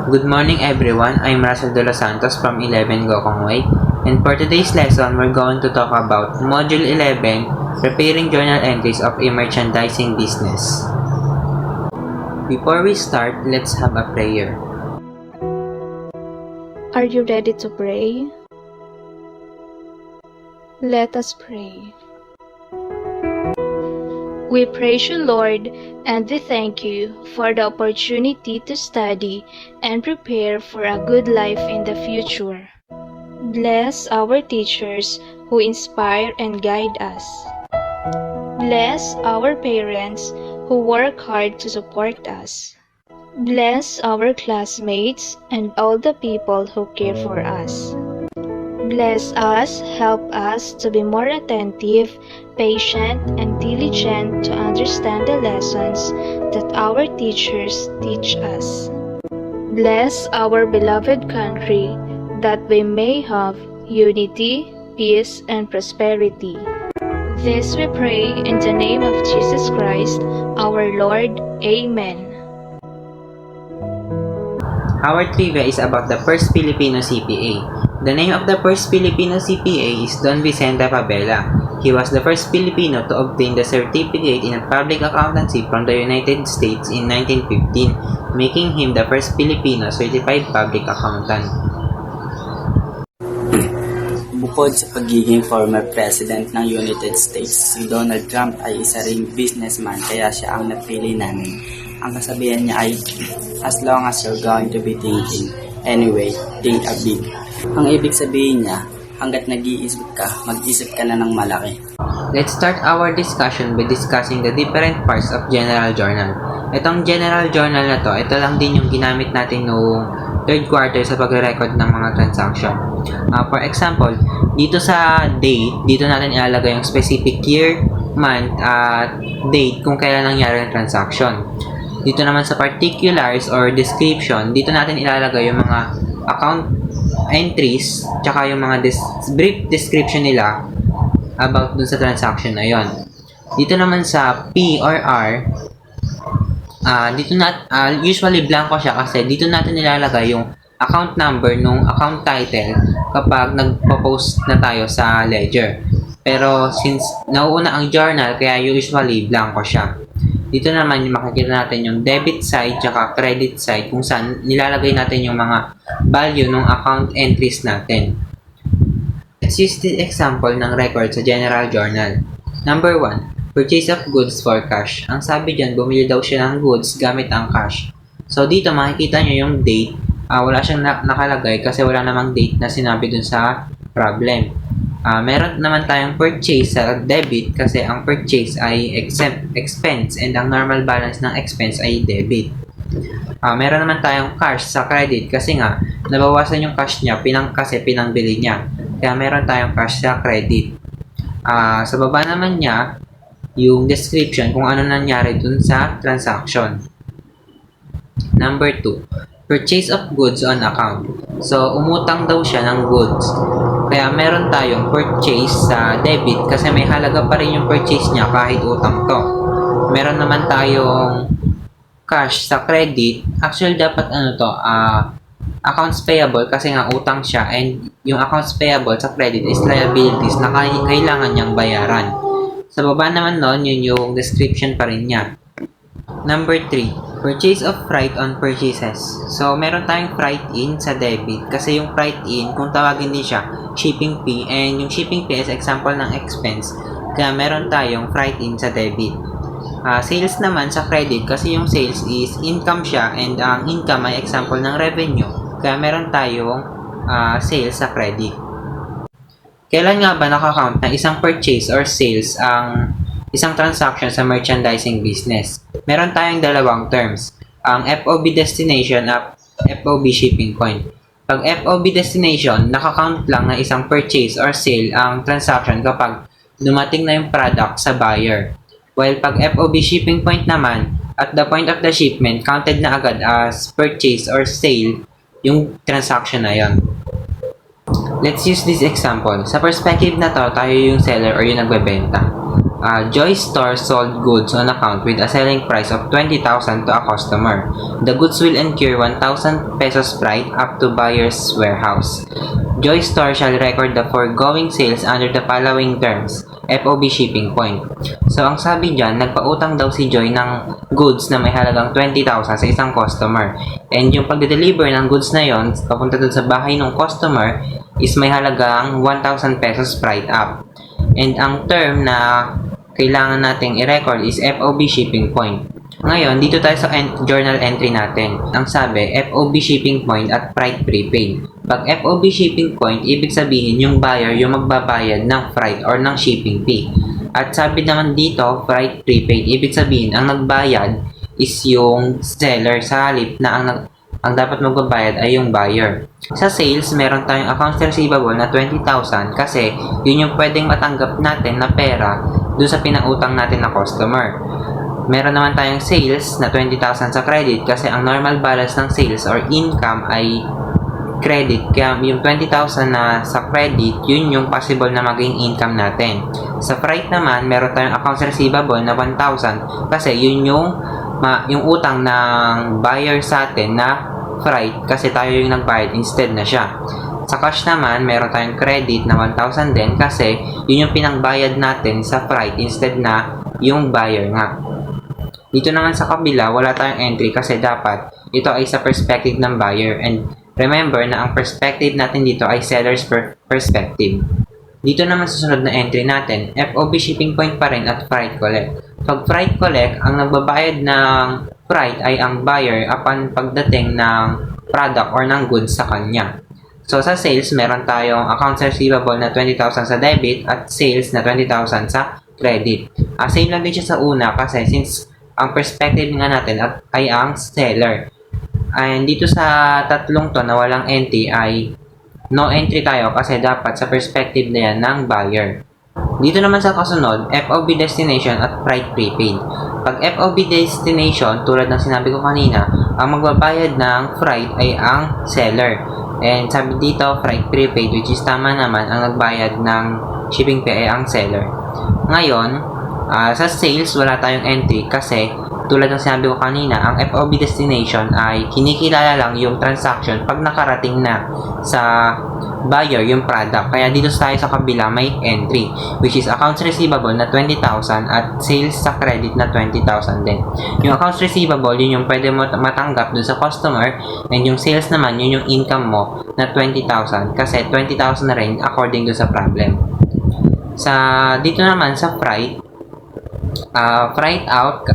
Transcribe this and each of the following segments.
Good morning everyone, I'm Russell De Los Santos from 11 Gokong Way, and for today's lesson, we're going to talk about Module 11, Preparing Journal Entries of a Merchandising Business. Before we start, let's have a prayer. Are you ready to pray? Let us pray. We praise you, Lord, and we thank you for the opportunity to study and prepare for a good life in the future. Bless our teachers who inspire and guide us. Bless our parents who work hard to support us. Bless our classmates and all the people who care for us. Bless us, help us to be more attentive, patient, and diligent to understand the lessons that our teachers teach us. Bless our beloved country that we may have unity, peace, and prosperity. This we pray in the name of Jesus Christ, our Lord. Amen. Our trivia is about the first Filipino CPA. The name of the first Filipino CPA is Don Vicente Fabela. He was the first Filipino to obtain the certificate in public accountancy from the United States in 1915, making him the first Filipino certified public accountant. Bukod sa pagiging former president ng United States, si Donald Trump ay isa ring businessman kaya siya ang napili namin. Ang kasabihan niya ay, as long as you're going to be thinking, anyway, think a big. Ang ibig sabihin niya, hanggat nag-iisip ka, mag-isip ka na ng malaki. Let's start our discussion by discussing the different parts of General Journal. Itong General Journal na to, ito lang din yung ginamit natin noong third quarter sa pagre-record ng mga transaction. For example, dito sa date, dito natin ilalagay yung specific year, month, at date kung kailan nangyari yung transaction. Dito naman sa particulars or description, dito natin ilalagay yung mga account entries, tsaka yung mga brief description nila about dun sa transaction na yon. Dito naman sa P or R, usually blanco siya kasi dito natin nilalagay yung account number nung account title kapag nagpo-post na tayo sa ledger. Pero since nauuna ang journal, kaya usually blanco siya. Dito naman makikita natin yung debit side tsaka credit side kung saan nilalagay natin yung mga value ng account entries natin. Let's use the example ng record sa General Journal. Number 1, purchase of goods for cash. Ang sabi dyan, bumili daw siya ng goods gamit ang cash. So dito makikita nyo yung date. Wala siyang nakalagay kasi wala namang date na sinabi dun sa problem. Meron naman tayong purchase sa debit kasi ang purchase ay expense and ang normal balance ng expense ay debit. Meron naman tayong cash sa credit kasi nga nabawasan yung cash niya kasi pinangbili niya. Kaya meron tayong cash sa credit. Sa baba naman niya yung description kung ano nangyari dun sa transaction. Number 2, purchase of goods on account. So, umutang daw siya ng goods. Kaya meron tayong purchase sa debit kasi may halaga pa rin yung purchase niya kahit utang to. Meron naman tayong cash sa credit. Actually, dapat accounts payable kasi nga utang siya and yung accounts payable sa credit is liabilities na kailangan niyang bayaran. Sa baba naman nun, yun yung description pa rin niya. Number 3, purchase of freight on purchases. So, meron tayong freight in sa debit kasi yung freight in, kung tawagin din siya, shipping fee, and yung shipping fee is example ng expense. Kaya meron tayong freight in sa debit. Sales naman sa credit kasi yung sales is income siya and ang income ay example ng revenue. Kaya meron tayong sales sa credit. Kailan nga ba nakakount na isang purchase or sales ang isang transaction sa merchandising business? Meron tayong dalawang terms, ang FOB destination at FOB shipping point. Pag FOB destination, nakakount lang na isang purchase or sale ang transaction kapag dumating na yung product sa buyer. While pag FOB shipping point naman, at the point of the shipment, counted na agad as purchase or sale yung transaction na yon. Let's use this example. Sa perspective na to, tayo yung seller or yung nagbebenta. Joy Store sold goods on account with a selling price of 20,000 to a customer. The goods will incur 1,000 pesos freight up to buyer's warehouse. Joy Store shall record the foregoing sales under the following terms. FOB shipping point. So, ang sabi dyan, nagpautang daw si Joy ng goods na may halagang 20,000 sa isang customer. And yung pagde-deliver ng goods na yon papunta dun sa bahay ng customer is may halagang 1,000 pesos freight up. And ang term na kailangan nating i-record is FOB shipping point. Ngayon, dito tayo sa journal entry natin. Ang sabi, FOB shipping point at freight prepaid. Pag FOB shipping point, ibig sabihin yung buyer yung magbabayad ng freight or ng shipping fee. At sabi naman dito, freight prepaid, ibig sabihin ang nagbayad is yung seller sa halip na ang dapat magbabayad ay yung buyer. Sa sales, meron tayong accounts receivable na 20,000 kasi yun yung pwedeng matanggap natin na pera dun sa pinautang natin na customer. Meron naman tayong sales na 20,000 sa credit kasi ang normal balance ng sales or income ay credit. Kaya yung 20,000 na sa credit, yun yung possible na maging income natin. Sa freight naman, meron tayong accounts receivable na 1,000 kasi yun yung utang ng buyer sa atin na freight kasi tayo yung nagbayad instead na siya. Sa cash naman, meron tayong credit na 1,000 din kasi yun yung pinangbayad natin sa freight instead na yung buyer nga. Dito naman sa kabila, wala tayong entry kasi dapat ito ay sa perspective ng buyer. And remember na ang perspective natin dito ay seller's perspective. Dito naman sa sunod na entry natin, FOB shipping point pa rin at freight collect. Pag freight collect, ang nagbabayad ng freight ay ang buyer upon pagdating ng product or ng goods sa kanya. So sa sales, meron tayong accounts receivable na 20,000 sa debit at sales na 20,000 sa credit. Same lang din siya sa una kasi since ang perspective nga natin ay ang seller. And dito sa tatlong to na walang entry ay no entry tayo kasi dapat sa perspective na yan ng buyer. Dito naman sa kasunod, FOB destination at freight prepaid. Pag FOB destination, tulad ng sinabi ko kanina, ang magbabayad ng freight ay ang seller. And sabi dito, freight prepaid, which is tama naman, ang nagbayad ng shipping fee ay ang seller. Ngayon, sa sales, wala tayong entry kasi tulad ng sinabi ko kanina, ang FOB destination ay kinikilala lang yung transaction pag nakarating na sa buyer yung product. Kaya dito tayo sa kabila may entry, which is accounts receivable na 20,000 at sales sa credit na 20,000 din. Yung accounts receivable, yun yung pwede mo matanggap dun sa customer, and yung sales naman, yun yung income mo na 20,000 kasi 20,000 na rin according dun sa problem. Dito naman sa freight, freight out,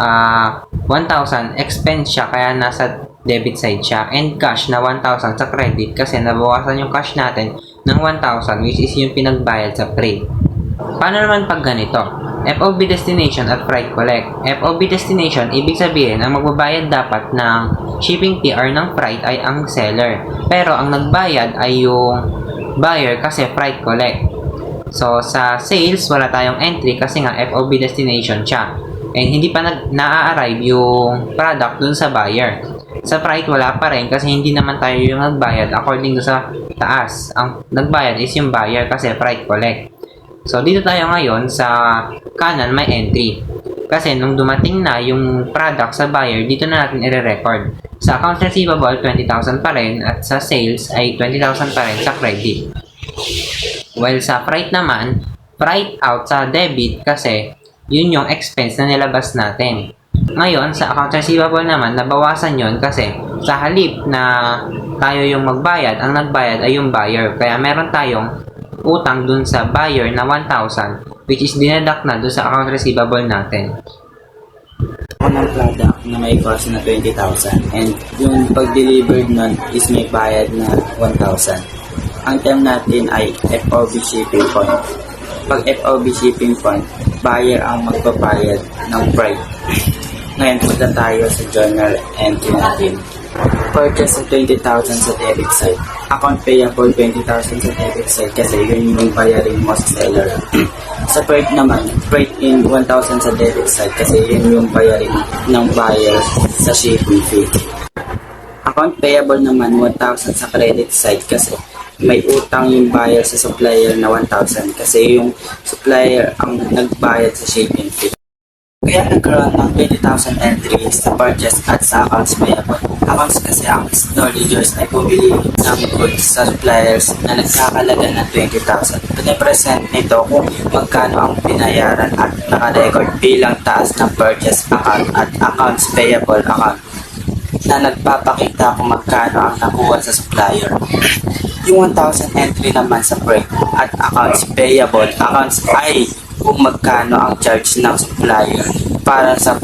1,000 expense siya kaya nasa debit side siya, and cash na 1,000 sa credit kasi nabawasan yung cash natin ng 1,000 which is yung pinagbayad sa freight. Paano naman pag ganito? FOB destination at freight collect. FOB destination, ibig sabihin ang magbabayad dapat ng shipping fee or ng freight ay ang seller, pero ang nagbayad ay yung buyer kasi freight collect. So sa sales wala tayong entry kasi nga FOB destination siya. And hindi pa na-arrive yung product dun sa buyer. Sa freight, wala pa rin kasi hindi naman tayo yung nagbayad according dun sa taas. Ang nagbayad is yung buyer kasi freight collect. So, dito tayo ngayon sa kanan may entry. Kasi nung dumating na yung product sa buyer, dito na natin i-record. Sa accounts receivable, 20,000 pa rin at sa sales ay 20,000 pa rin sa credit. While sa freight naman, freight out sa debit kasi yun yung expense na nilabas natin. Ngayon, sa accounts receivable naman, nabawasan yun kasi sa halip na tayo yung magbayad, ang nagbayad ay yung buyer. Kaya meron tayong utang dun sa buyer na 1,000 which is dineduct na dun sa accounts receivable natin. Ng product na may cost na 20,000 and yung pag-delivered nun is may bayad na 1,000. Ang term natin ay FOB shipping point. Pag FOB shipping point, buyer ang magbabayad ng freight. Ngayon, punta tayo sa journal entry natin. Purchase sa 20,000 sa debit side. Account payable 20,000 sa debit side kasi yun yung bayarin mo sa seller. Sa freight naman, freight in 1,000 sa debit side kasi yun yung bayarin ng buyer sa shipping fee. Account payable naman 1,000 sa credit side kasi may utang yung buyer sa supplier na 1,000 kasi yung supplier ang nagbayad sa shipping fee. Kaya nagkaroon ng 20,000 entries sa purchase at sa accounts payable. Accounts kasi ang store leaders ay bumili ng goods sa suppliers na nagkakalaga ng 20,000. Pinipresent nito kung magkano ang binayaran at naka-record bilang taas ng purchase account at accounts payable account na nagpapakita kung magkano ang nakuha sa supplier. Yung 1,000 entry naman sa break at accounts payable accounts ay kung magkano ang charge ng supplier para sa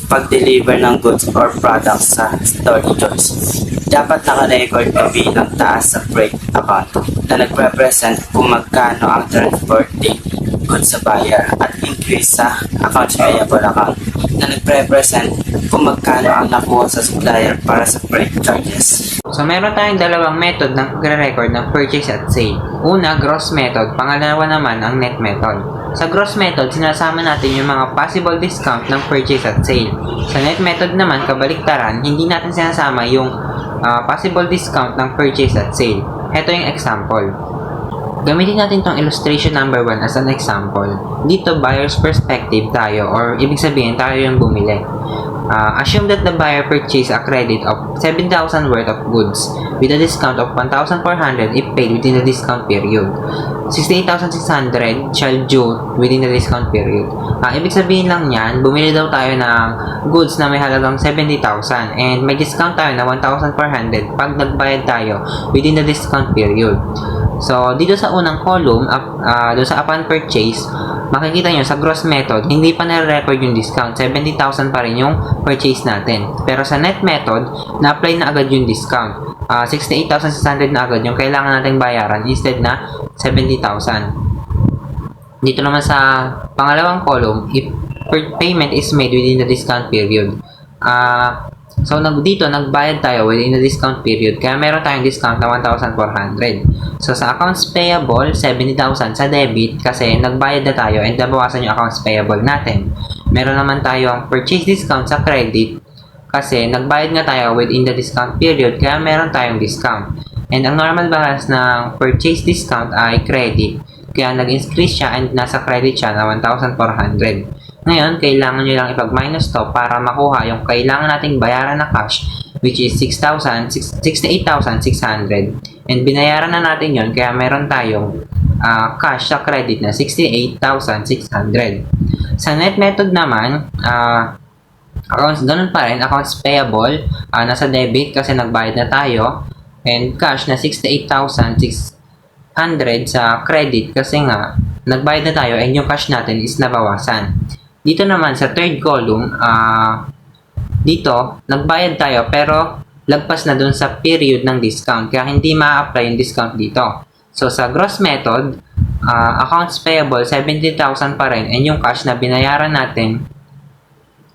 pag-deliver ng goods or products sa store leaders. Dapat naka-record na bilang taas sa break account na nagre-represent kung magkano ang transporting goods sa buyer at increase sa accounts payable account na nagre-represent kung magkano ang nakuha sa supplier para sa break charges. So, meron tayong dalawang method ng pagre-record ng purchase at sale. Una, gross method. Pangalawa naman, ang net method. Sa gross method, sinasama natin yung mga possible discount ng purchase at sale. Sa net method naman, kabaliktaran, hindi natin sinasama yung possible discount ng purchase at sale. Ito yung example. Gamitin natin tong illustration number 1 as an example. Dito, buyer's perspective tayo or ibig sabihin tayo yung bumili. Assume that the buyer purchased a credit of 7,000 worth of goods with a discount of 1,400 if paid within the discount period. 68,600 shall due within the discount period. Ibig sabihin lang yan, bumili daw tayo ng goods na may halagang 70,000 and may discount tayo na 1,400 pag nagbayad tayo within the discount period. So, dito sa unang column, doon sa upon purchase, makikita nyo sa gross method, hindi pa na-record yung discount. 70,000 pa rin yung purchase natin. Pero sa net method, na-apply na agad yung discount. 68,600 na agad yung kailangan nating bayaran instead na 70,000. Dito naman sa pangalawang column, if payment is made within the discount period. So, dito, nagbayad tayo within the discount period. Kaya meron tayong discount na 1,400. So, sa accounts payable, 70,000 sa debit kasi nagbayad na tayo and nabawasan yung accounts payable natin. Meron naman tayong purchase discount sa credit kasi nagbayad nga tayo within the discount period kaya meron tayong discount. And ang normal balance ng purchase discount ay credit. Kaya nag-increase siya and nasa credit siya na 1,400. Ngayon, kailangan nyo lang ipag-minus to para makuha yung kailangan nating bayaran na cash which is 68,600 and binayaran na natin yon kaya meron tayong cash sa credit na 68,600. Sa net method naman, ganun pa rin, accounts payable nasa debit kasi nagbayad na tayo and cash na 68,600 sa credit kasi nga nagbayad na tayo and yung cash natin is nabawasan. Dito naman sa third column, dito, nagbayad tayo pero lagpas na dun sa period ng discount kaya hindi ma-apply yung discount dito. So, sa gross method, accounts payable, 70,000 pa rin and yung cash na binayaran natin,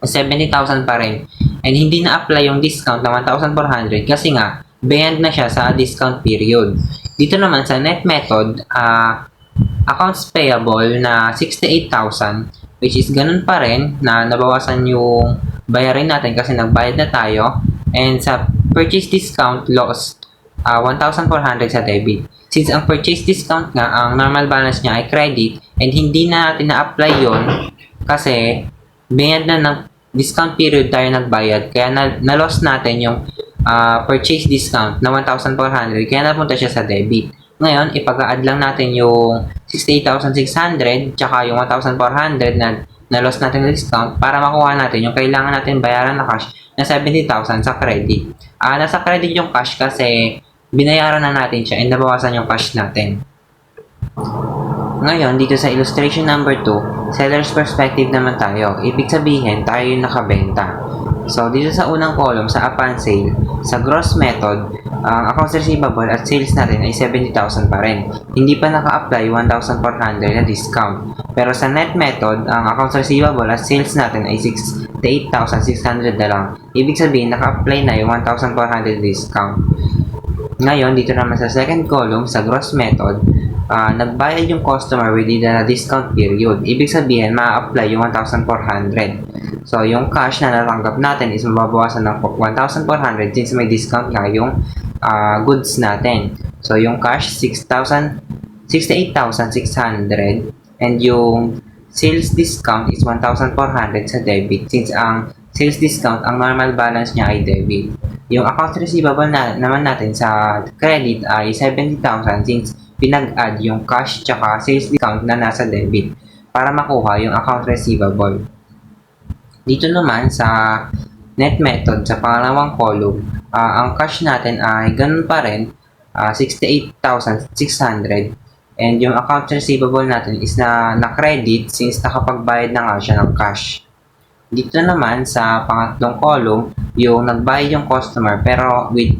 70,000 pa rin. And hindi na-apply yung discount na 1,400 kasi nga, beyond na siya sa discount period. Dito naman sa net method, accounts payable na 68,000 which is ganun pa rin na nabawasan yung bayarin natin kasi nagbayad na tayo and sa purchase discount loss 1,400 sa debit. Since ang purchase discount nga ang normal balance niya ay credit and hindi na natin na-apply yon kasi beyond na ng discount period tayo nagbayad kaya na-loss natin yung purchase discount na 1,400 kaya napunta siya sa debit. Ngayon, ipag-add lang natin yung 68,600 tsaka yung 1,400 na loss natin na discount para makuha natin yung kailangan natin bayaran na cash na 70,000 sa credit. Nasa credit yung cash kasi binayaran na natin siya and nabawasan yung cash natin. Ngayon, dito sa illustration number 2, seller's perspective naman tayo. Ibig sabihin, tayo yung nakabenta. So, dito sa unang column, sa upon sale, sa gross method, ang accounts receivable at sales natin ay 70,000 pa rin. Hindi pa naka-apply 1,400 na discount. Pero sa net method, ang accounts receivable at sales natin ay 68,600 na lang. Ibig sabihin, naka-apply na yung 1,400 discount. Ngayon, dito naman sa second column, sa gross method, nagbayad yung customer within the discount period. Ibig sabihin, ma-apply yung 1,400. So, yung cash na natanggap natin is mababawasan ng 1,400 since may discount nga yung goods natin. So, yung cash, 68,600 and yung sales discount is 1,400 sa debit since ang sales discount, ang normal balance niya ay debit. Yung accounts receivable naman natin sa credit ay 70,000 since pinag-add yung cash tsaka sales discount na nasa debit para makuha yung account receivable. Dito naman sa net method, sa pangalawang column, ang cash natin ay ganun pa rin, 68,600 and yung account receivable natin is na-credit since nakapagbayad na nga siya ng cash. Dito naman sa pangatlong column, yung nagbayad yung customer pero with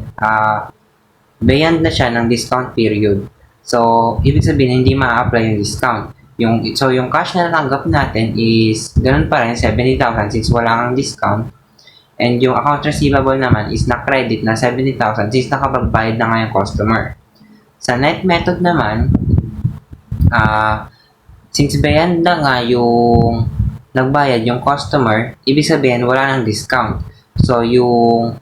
beyond na siya ng discount period. So, ibig sabihin hindi ma-apply yung discount. So, yung cash na natanggap natin is ganun pa rin, 70,000 since wala kang discount. And yung account receivable naman is na-credit na 70,000 since nakapagbayad na nga yung customer. Sa net method naman, since beyond na nga yung nagbayad yung customer, ibig sabihin wala nang discount. So, yung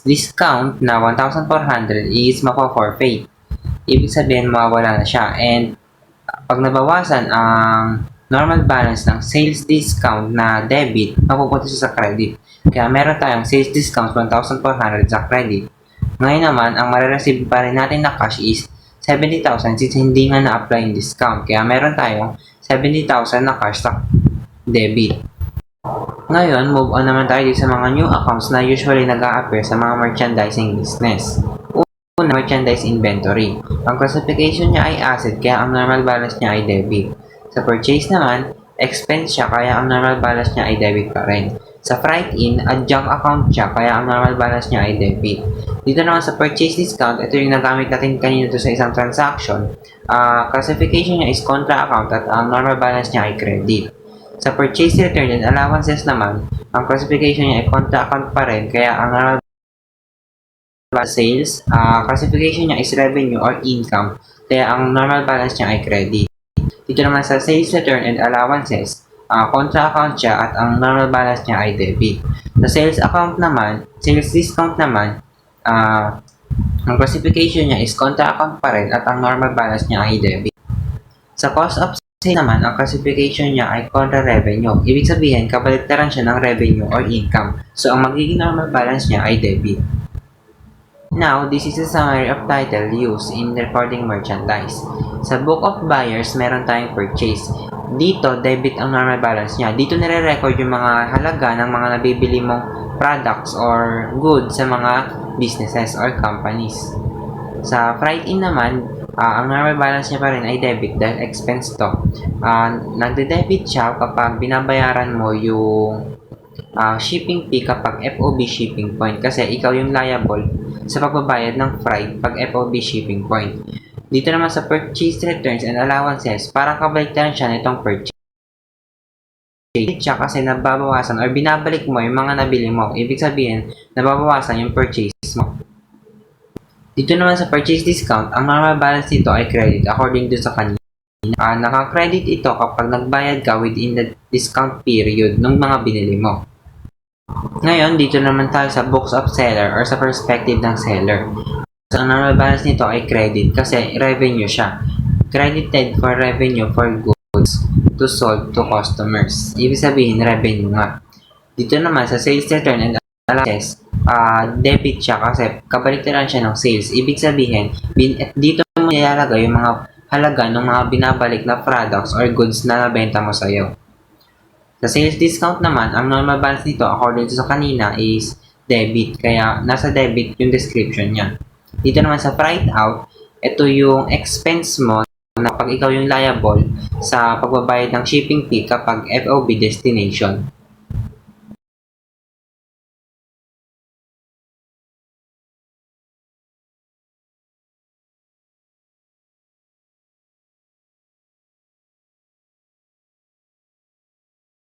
discount na 1,400 is mapa-forfeit. Ibig sabihin mawawala na siya. And pag nabawasan ang normal balance ng sales discount na debit, mapupunta siya sa credit. Kaya meron tayong sales discount 1,400 sa credit. Ngayon naman, ang marireceive pa rin natin na cash is 70,000 since hindi nga na-apply yung discount. Kaya meron tayong 70,000 na cash sa debit. Ngayon, move on naman tayo sa mga new accounts na usually nag-a-appear sa mga merchandising business. Una, merchandise inventory. Ang classification niya ay asset kaya ang normal balance niya ay debit. Sa purchase naman, expense siya kaya ang normal balance niya ay debit pa rin. Sa freight-in, adjunct account siya kaya ang normal balance niya ay debit. Dito naman sa purchase discount, ito yung nagamit natin kanina sa isang transaction. Classification niya is contra account at ang normal balance niya ay credit. Sa purchase return and allowances naman, ang classification niya ay contra account pa rin kaya ang normal sales, classification niya is revenue or income kaya ang normal balance niya ay credit. Dito naman sa sales return and allowances, contra account siya at ang normal balance niya ay debit. Sa sales account naman, sales discount naman, ang classification niya is contra account pa rin at ang normal balance niya ay debit. Sa cost of sales naman, ang classification niya ay contra revenue. Ibig sabihin, kabaliktaran siya ng revenue or income. So, ang magiging normal balance niya ay debit. Now, this is a summary of title used in recording merchandise. Sa book of buyers, meron tayong purchase. Dito, debit ang normal balance niya. Dito nire-record yung mga halaga ng mga nabibili mong products or goods sa mga businesses or companies. Sa freight-in naman, ang normal balance niya pa rin ay debit dahil expense to. Nagde-debit siya kapag binabayaran mo yung shipping fee kapag FOB shipping point kasi ikaw yung liable sa pagbabayad ng freight pag FOB shipping point. Dito naman sa purchase returns and allowances, parang kabaliktaran siya nitong purchase siya kasi nababawasan or binabalik mo yung mga nabili mo. Ibig sabihin, nababawasan yung purchase mo. Dito naman sa purchase discount, ang normal balance nito ay credit according to sa kanina. Naka-credit ito kapag nagbayad ka within the discount period ng mga binili mo. Ngayon, dito naman tayo sa books of seller or sa perspective ng seller. So, ang normal balance nito ay credit kasi revenue siya. Credited for revenue for goods to sold to customers. Ibig sabihin, revenue nga. Dito naman sa sales return and allowances, debit siya kasi kabaliktaran siya ng sales. Ibig sabihin, dito mo nilalagay yung mga halaga ng mga binabalik na products or goods na nabenta mo sa'yo. Sa sales discount naman, ang normal balance nito according to sa kanina is debit. Kaya nasa debit yung description niya. Dito naman sa write out, ito yung expense mo na pag ikaw yung liable sa pagbabayad ng shipping fee kapag FOB destination.